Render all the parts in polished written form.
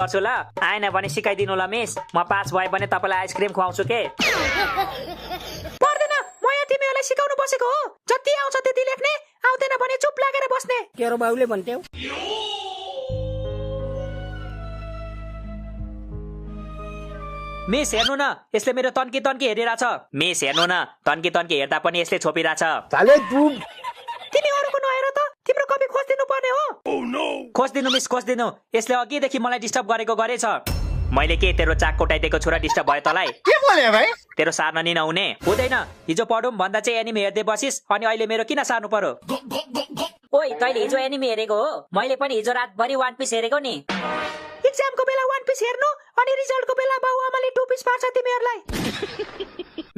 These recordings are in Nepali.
गर्छु ल आएन भने सिकाइदिनु ल मिस म पास भए भने तपाईलाई आइसक्रिम खुवाउँछु के पर्दैन म यहाँ तिमीहरूलाई सिकाउनु बसेको हो जति आउँछ त्यति लेख्ने आउँदैन भने चुप लागेर बस्ने केरो बाउले भन्थ्यौ मिस हेर्नु न यसले मेरो तन्की तन्की हेरिरहेछ मिस हेर्नु न तन्की तन्की हेर्दा पनि यसले छोपिरहेछ साले तू तिमी अरूको नहेर त तिम्रो कपी खोजिदिनु पर्ने हो खोजिदिनु मिस खोजिदिनु यसले अघिदेखि मलाई डिस्टर्ब गरेको गरेछ मैले के तेरो चाक कोटाइदिएको छु र डिस्टर्ब भयो तलाई के बोले भाइ तेरो सार्न नि नहुने हुँदैन हिजो पढौँ भन्दा चाहिँ एनिमे हेर्दै बसिस अनि अहिले मेरो किन सार्नु पर्यो ओइ तैले हिजो एनिमे हेरेको हो मैले पनि हिजो रातभरि वान पिस हेरेको नि एक्जामको बेला वान पिस हेर्नु अनि रिजल्टको बेला बाउआमाले टु पिस पार्छ तिमीहरूलाई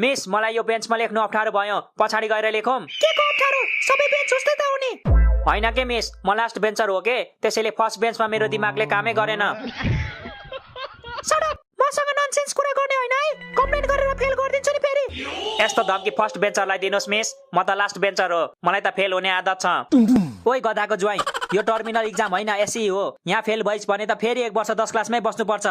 मिस मलाई यो बेन्चमा लेख्नु अप्ठ्यारो भयो पछाडि गएर लेखौँ के को अप्ठ्यारो सबै बेन्च उस्तै त हुने होइन के मिस म लास्ट बेन्चर हो के त्यसैले फर्स्ट बेन्चमा मेरो दिमागले कामै गरेन सडप मसँग ननसेन्स कुरा गर्ने होइन है कम्प्लेन गरेर फेल गरिदिन्छु नि फेरि यस्तो धम्की फर्स्ट बेन्चरलाई दिनुहोस् मिस म त लास्ट बेन्चर हो मलाई त फेल हुने आदत छ ओइ गधाको ज्वाइँ यो टर्मिनल इक्जाम होइन एसई हो यहाँ फेल भइस भने त फेरि 1 वर्ष 10 क्लासमै बस्नुपर्छ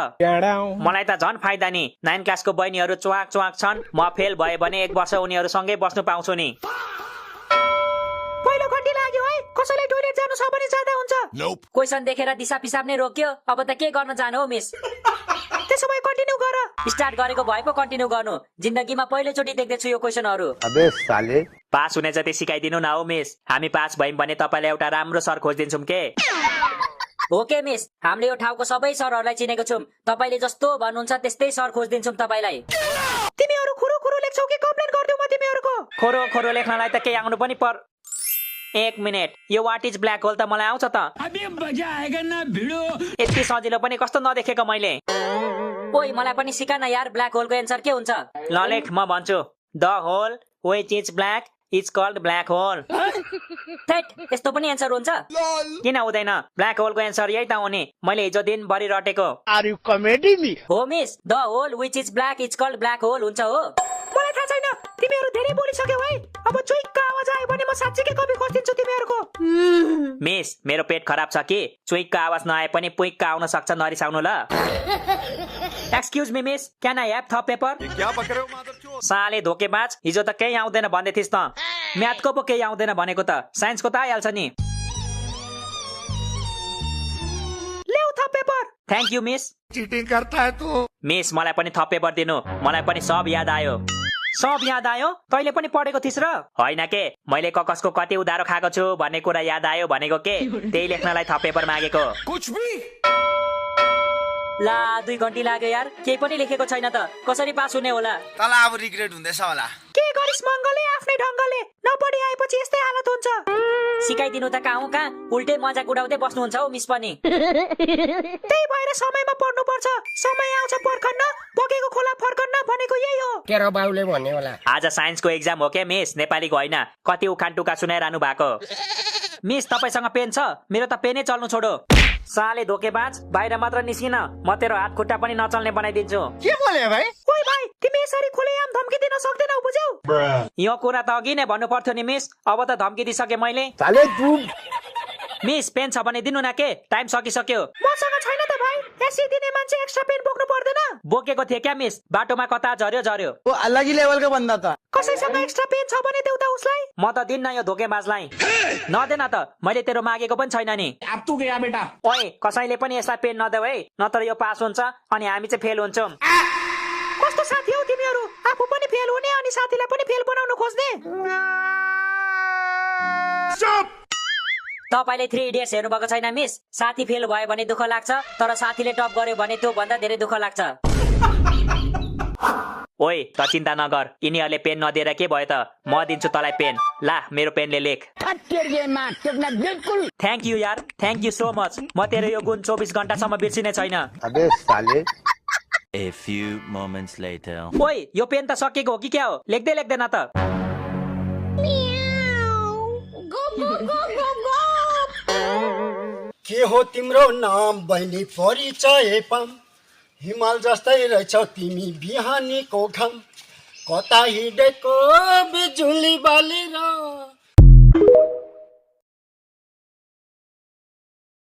मलाई त झन् फाइदा नि 9 क्लासको बहिनीहरू चुवाक चुवाक छन् म फेल भए भने 1 वर्ष उनीहरूसँगै बस्नु पाउँछु नि पहिलो घन्टी लाग्यो है कसैले टोइलेट जानु छ भने जाँदा हुन्छ क्वेसन देखेर दिशा पिसाब नै रोक्यो अब त के गर्न जानु हो मिस त्यसो भए कन्टिन्यू गर स्टार्ट गरेको भए पो कन्टिन्यू गर्नु जिन्दगीमा पहिलोचोटि देख्दैछु यो क्वेसनहरू अबे साले पास हुने जति सिकाइदिनु न हो मिस हामी पास भयौं भने तपाईलाई एउटा राम्रो सर खोजिदिन्छौँ के ओके मिस हामीले यो ठाउँको सबै सरहरूलाई चिनेको छौं तपाईले जस्तो भन्नुहुन्छ त्यस्तै सर खोजिदिन्छौं तपाईलाई तिमीहरू खुरु खुरु लेख्छौ कि कम्प्लेन गर्दिउ म तिमीहरूको खोरो खोरो लेख्नलाई त केही आउनु पनि पर 1 मिनेट यो वाट इज ब्ल्याक होल त मलाई आउँछ त अबे मजा आएगा ना भिडो यति सजिलो पनि कस्तो नदेखेको मैले ओइ मलाई पनि सिका न यार ब्ल्याक होलको एन्सर के हुन्छ ल लेख म भन्छु the hole which is black is called black hole थेट यस्तो पनि एन्सर हुन्छ किन हुँदैन ब्ल्याक होलको एन्सर यही त हो नि मैले हिजो दिनभरि रटेको आर यु कमेडी मी हो miss the hole which is black is called black hole हुन्छ हो मलाई थाहा छैन तिमीहरू धेरै बोलिसक्यौ है अब चुइक्क आवाज आयो भने म साच्चीकै कपी खोजिदिन्छु तिमीहरूको मिस मेरो पेट खराब छ कि चुइक्क आवाज नआए पनि पुइक्क आउन सक्छ नरिसाउनु ल excuse me miss can I have थप पेपर क्या पक रहे हो मादरचोद साले धोकेबाज हिजो त केही आउँदैन भन्दै थिस् त म्याथको पो केही आउँदैन भनेको त साइन्सको त आइहाल्छ नि ल्याउ थप paper thank you miss cheating करता है तू मिस मलाई पनि थप पेपर दिनु मलाई पनि सब याद आयो सब याद आयो तैले पनि पढेको थिस् र होइन के मैले ककसको कति उधारो खाएको छु भन्ने कुरा याद आयो भनेको के त्यही लेख्नलाई थप पेपर मागेको कुछ भी ला 2 घण्टी लाग्यो यार केही पनि लेखेको छैन त कसरी पास हुने होला तल अब रिग्रेट हुँदैछ होला के गरिस मंगलले आफ्नै ढंगले नपढी आएपछि यस्तै हालत हुन्छ सिकाइदिनु त कहाँ उल्टै मजाक उडाउँदै बस्नुहुन्छ हौ मिस पनि त्यही भएर समयमा पढ्नु पर्छ समय आउँछ पर्खन्न बगेको खोला फर्कन्न भनेको यही हो केरो बाउले भन्ने होला आज साइन्सको एक्जाम हो के मिस नेपालीको होइन कति उखान टुका सुनाइरहनु भएको मिस तपाईसँग पेन छ मेरो त पेनै चल्नु छोडो साले धोकेबाज बाहिर मात्र निस्किन म तेरो हात खुट्टा पनि नचल्ने बनाइदिन्छु के बोले भाइ ओइ भाइ तिमी यसरी खुलेआम धम्की दिन सक्दैनौ बुझ्यौ यो कुरा त अघि नै भन्नु पर्थ्यो नि मिस अब त धम्की दिइसके मैले साले तू मिस पेन छ भने दिनु न के टाइम सकिसक्यो मसँग छैन त भाइ एसी दिने मान्छे एक्स्ट्रा पेन बोक्नु पर्दैन बोकेको थिए क्या मिस बाटोमा कता झर्यो झर्यो वो अलग ही लेवल का बंदा था कसैसँग एक्स्ट्रा पेन छ भने देउ त उसलाई म त दिन्न यो धोकेबाजलाई नदेन त मैले तेरो मागेको पनि छैन नि अब तू गया बेटा ओए कसैले पनि यसलाई पेन नदेऊ है नत्र यो पास हुन्छ अनि हामी चाहिँ फेल हुन्छौँ कस्तो साथी हौ तिमीहरू आफू पनि फेल हुने अनि साथीलाई पनि फेल बनाउन खोज्ने तपाईले 3 इडियट्स हेर्नु भएको छैन मिस साथी फेल भयो भने दुःख लाग्छ तर साथीले टप गर्यो भने त्यो भन्दा धेरै दुःख लाग्छ ओए त चिन्ता नगर यिनीहरूले पेन नदिएर के भयो त म दिन्छु तलाई पेन ला मेरो पेनले लेख थ्यांक यू यार थ्यांक यू सो मच म तेरो यो गुण 24 घण्टासम्म बिर्सिने छैन अबे साले A few moments later. ओए यो पेन त सकेको हो कि क्या हो लेख्दै लेख्दैन त के हो तिम्रो नाम बहिनी परिचय पाम हिमाल जस्तै रहेछौ तिमी बिहानीको घाम कता हिँडेको बिजुली बालेर